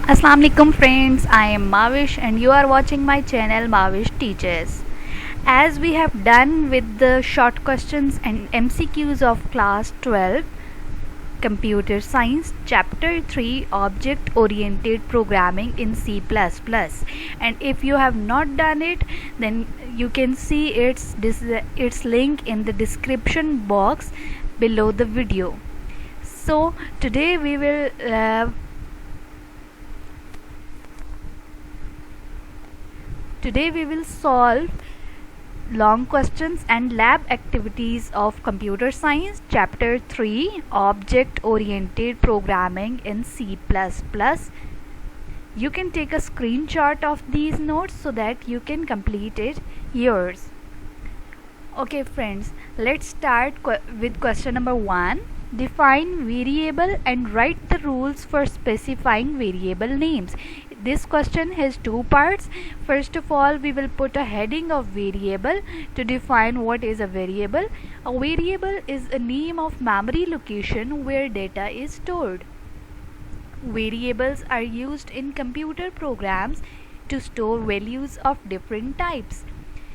Assalamu alaikum friends, I am Mavish and you are watching my channel Mavish Teaches. As we have done with the short questions and MCQs of class 12 Computer Science Chapter 3 Object Oriented Programming in C++, and if you have not done it, then you can see its link in the description box below the video. So today we will solve long questions and lab activities of Computer Science Chapter 3 Object Oriented Programming in C++. You can take a screenshot of these notes so that you can complete it yours. Okay friends, let's start with question number 1. Define variable and write the rules for specifying variable names. This question has two parts. First of all, we will put a heading of variable to define what is a variable. A variable is a name of memory location where data is stored. Variables are used in computer programs to store values of different types.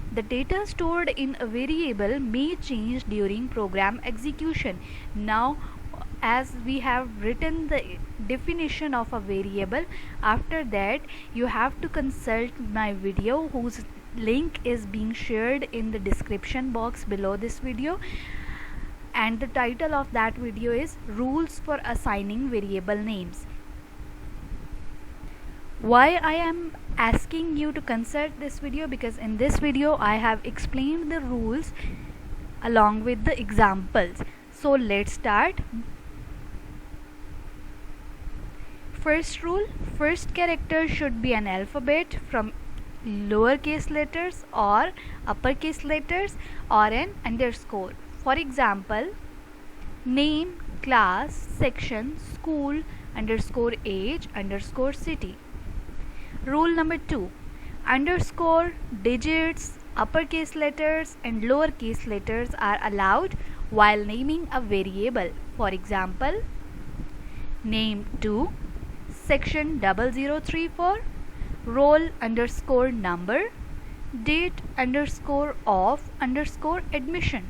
The data stored in a variable may change during program execution. Now, as we have written the definition of a variable, after that you have to consult my video whose link is being shared in the description box below this video, and the title of that video is Rules for Assigning Variable Names. Why I am asking you to consult this video? Because in this video I have explained the rules along with the examples. So let's start. First rule, first character should be an alphabet from lowercase letters or uppercase letters or an underscore. For example, name, class, section, school, underscore age, underscore city. Rule number 2, underscore, digits, uppercase letters and lowercase letters are allowed while naming a variable. For example, name 2, section 0034, roll underscore number, date underscore of underscore admission.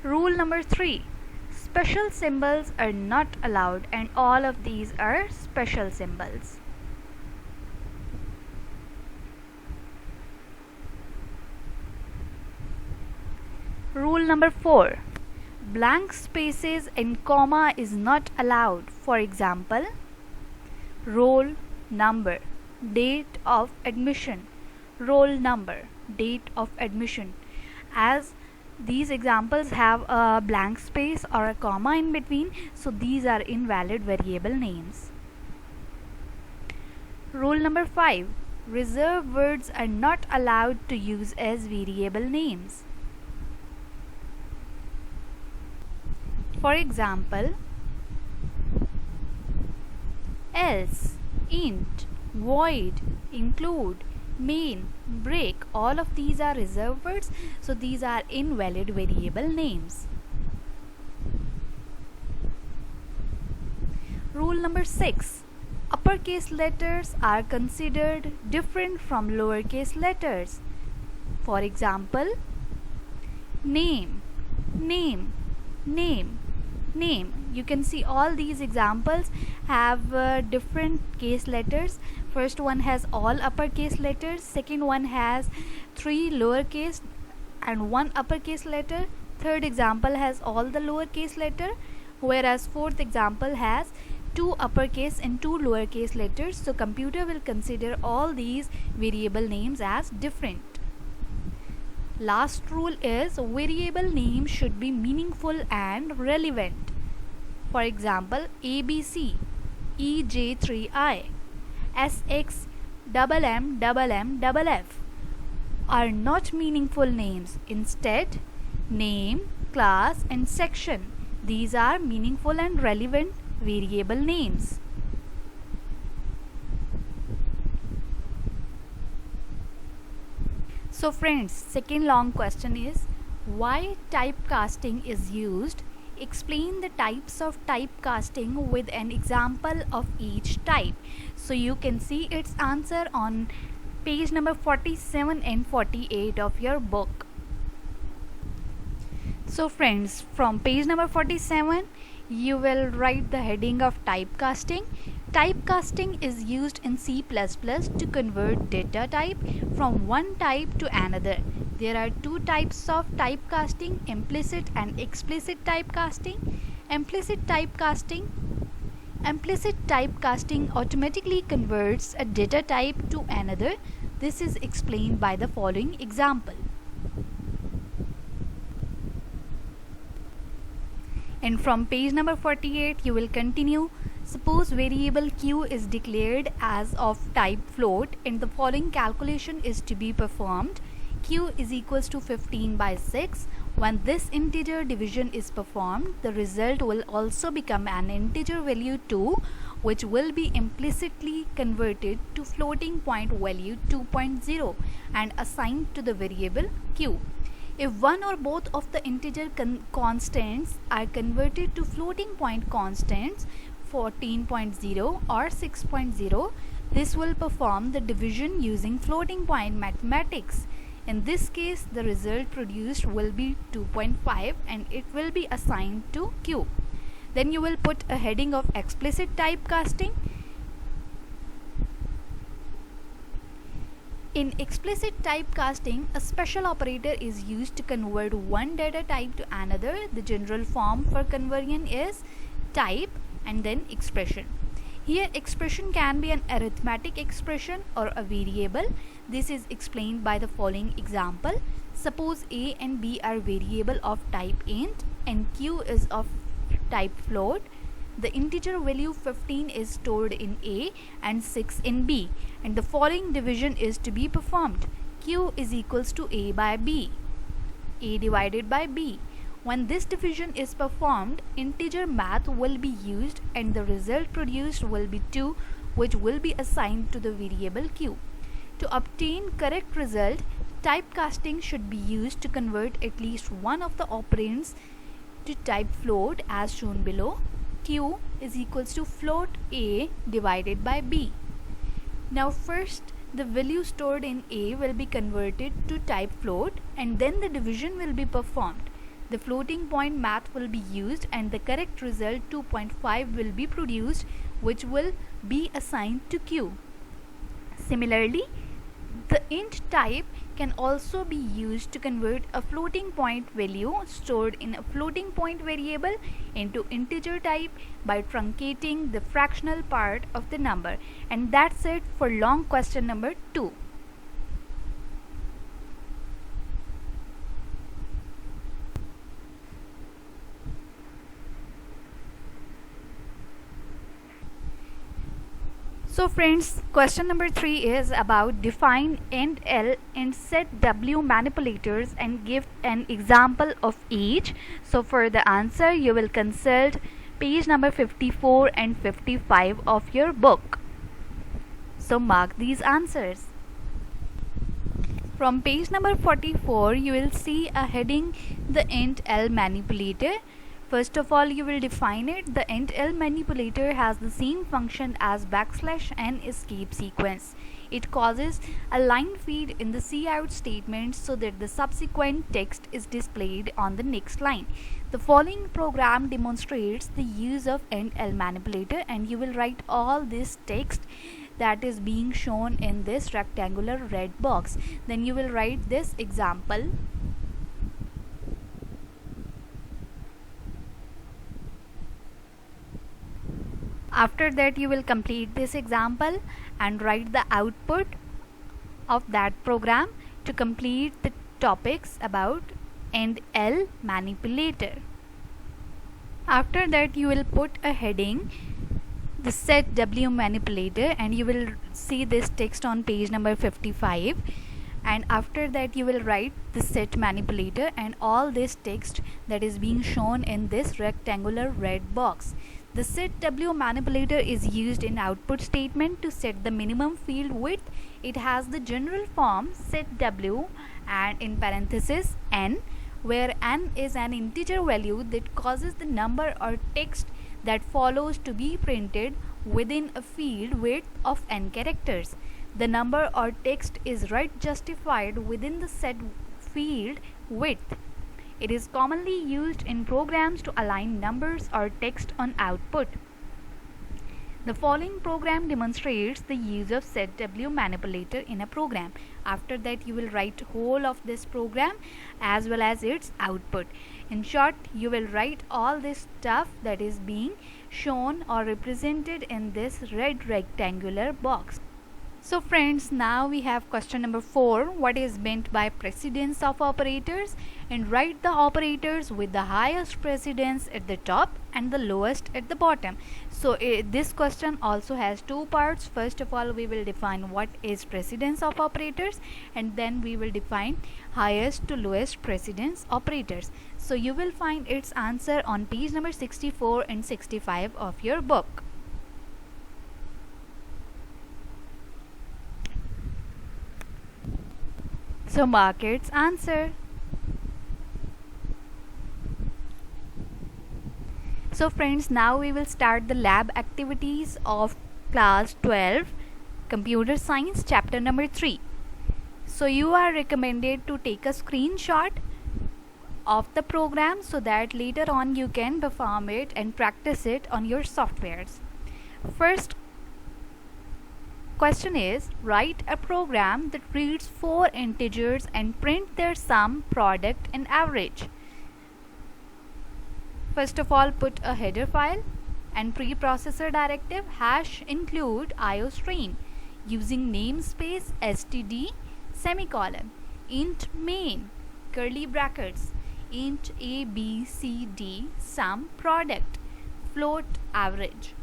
Rule number 3, special symbols are not allowed, and all of these are special symbols. Rule number 4, blank spaces and comma is not allowed. For example, roll number, date of admission, roll number, date of admission. As these examples have a blank space or a comma in between, so these are invalid variable names. Rule number 5, reserved words are not allowed to use as variable names. For example, else, int, void, include, main, break, all of these are reserved words, so these are invalid variable names. Rule number 6, uppercase letters are considered different from lowercase letters. For example, name, name, name, name. You can see all these examples have different case letters. First one has all uppercase letters, second one has 3 lowercase and 1 uppercase letter, third example has all the lowercase letter, whereas fourth example has 2 uppercase and 2 lowercase letters. So computer will consider all these variable names as different. Last rule is variable names should be meaningful and relevant. For example, ABC, EJ3I, SX, MMFF are not meaningful names. Instead, name, class and section, these are meaningful and relevant variable names. So friends, second long question is, why typecasting is used Explain the types of typecasting with an example of each type. So you can see its answer on page number 47 and 48 of your book. So friends, from page number 47 you will write the heading of typecasting. Typecasting is used in C++ to convert data type from one type to another. There are two types of typecasting: implicit and explicit typecasting. Implicit typecasting automatically converts a data type to another. This is explained by the following example. And from page number 48 you will continue. Suppose variable q is declared as of type float and the following calculation is to be performed. Q is equals to 15 by 6. When this integer division is performed, the result will also become an integer value 2, which will be implicitly converted to floating point value 2.0 and assigned to the variable q. If one or both of the integer constants are converted to floating point constants 14.0 or 6.0, this will perform the division using floating point mathematics. In this case, the result produced will be 2.5 and it will be assigned to q. Then you will put a heading of explicit typecasting. In explicit typecasting, a special operator is used to convert one data type to another. The general form for conversion is type and then expression. Here expression can be an arithmetic expression or a variable. This is explained by the following example. Suppose a and b are variable of type int and q is of type float. The integer value 15 is stored in A and 6 in B, and the following division is to be performed. Q is equals to A by B, A divided by B. When this division is performed, integer math will be used and the result produced will be 2, which will be assigned to the variable q. To obtain correct result, typecasting should be used to convert at least one of the operands to type float as shown below. Q is equals to float A divided by B. Now first the value stored in A will be converted to type float and then the division will be performed. The floating point math will be used and the correct result 2.5 will be produced, which will be assigned to Q. Similarly, the int type can also be used to convert a floating point value stored in a floating point variable into integer type by truncating the fractional part of the number. And that's it for long question number 2. So friends, question number 3 is about define int L and set W manipulators and give an example of each. So for the answer, you will consult page number 54 and 55 of your book. So mark these answers. From page number 44, you will see a heading, the int L manipulator. First of all, you will define it. The int L manipulator has the same function as \n escape sequence. It causes a line feed in the cout statement so that the subsequent text is displayed on the next line. The following program demonstrates the use of int L manipulator, and you will write all this text that is being shown in this rectangular red box. Then you will write this example. After that, you will complete this example and write the output of that program to complete the topics about int L manipulator. After that, you will put a heading, the set W manipulator, and you will see this text on page number 55. And after that, you will write the set manipulator and all this text that is being shown in this rectangular red box. The set W manipulator is used in output statement to set the minimum field width. It has the general form set W and in parenthesis n, where n is an integer value that causes the number or text that follows to be printed within a field width of n characters. The number or text is right justified within the set field width. It is commonly used in programs to align numbers or text on output. The following program demonstrates the use of setW manipulator in a program. After that, you will write whole of this program as well as its output. In short, you will write all this stuff that is being shown or represented in this red rectangular box. So friends, now we have question number 4. What is meant by precedence of operators? And write the operators with the highest precedence at the top and the lowest at the bottom. So this question also has two parts. First of all, we will define what is precedence of operators, and then we will define highest to lowest precedence operators. So you will find its answer on page number 64 and 65 of your book. So mark its answer. So friends, now we will start the lab activities of class 12 computer science chapter number 3. So you are recommended to take a screenshot of the program so that later on you can perform it and practice it on your softwares. First question is, write a program that reads 4 integers and print their sum, product and average. First of all, put a header file and preprocessor directive #include iostream using namespace std semicolon int main curly brackets int abcd sum product float average.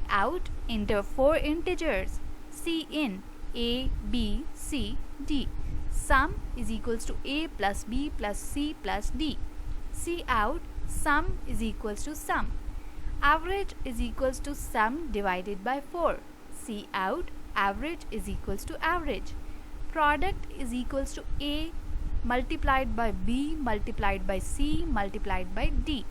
Cout enter 4 integers Cin a b c d. Sum is equals to a plus b plus c plus d. Cout sum is equals to sum. Average is equals to sum divided by 4. Cout average is equals to average. Product is equals to a multiplied by b multiplied by c multiplied by d.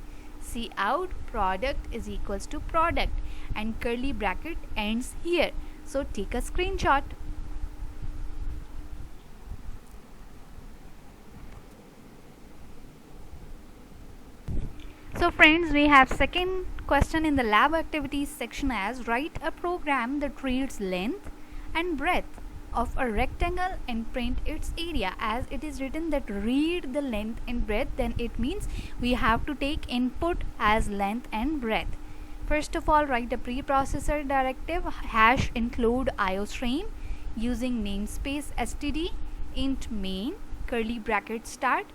Cout product is equals to product, and curly bracket ends here. So take a screenshot. So friends, we have second question in the lab activities section as, write a program that reads length and breadth of a rectangle and print its area. As it is written that read the length and breadth, then it means we have to take input as length and breadth. First of all, write a preprocessor directive #include iostream using namespace std int main curly bracket start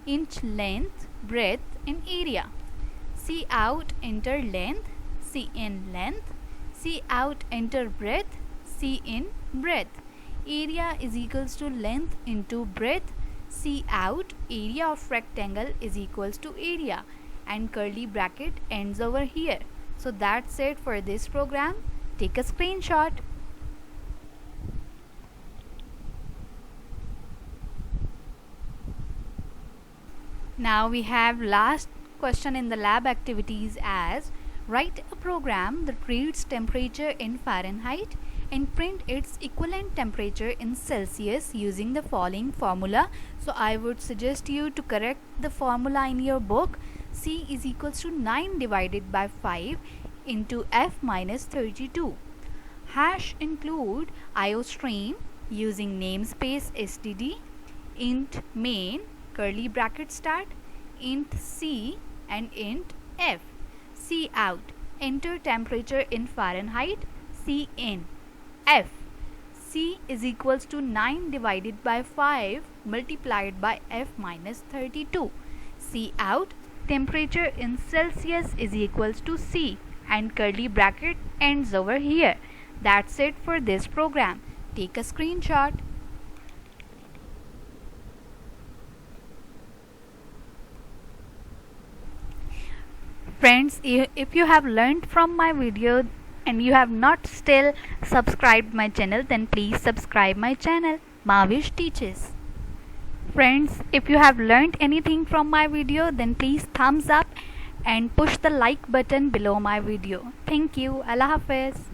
int length breadth and area. Cout enter length cin length. Cout enter breadth cin breadth. Area is equals to length into breadth. Cout area of rectangle is equals to area, and curly bracket ends over here. So that's it for this program. Take a screenshot. Now we have last question in the lab activities as, write a program that reads temperature in Fahrenheit and print its equivalent temperature in Celsius using the following formula. So I would suggest you to correct the formula in your book. C is equals to 9 divided by 5 into F minus 32. #include iostream using namespace std int main curly bracket start int c and int f. Cout enter temperature in Fahrenheit Cin F. C is equals to 9 divided by 5 multiplied by F minus 32. Cout temperature in Celsius is equals to C, and curly bracket ends over here. That's it for this program. Take a screenshot. Friends, if you have learned from my video and you have not still subscribed my channel, then please subscribe my channel, Mavish Teaches. Friends, if you have learned anything from my video, then please thumbs up and push the like button below my video. Thank you. Allah Hafiz.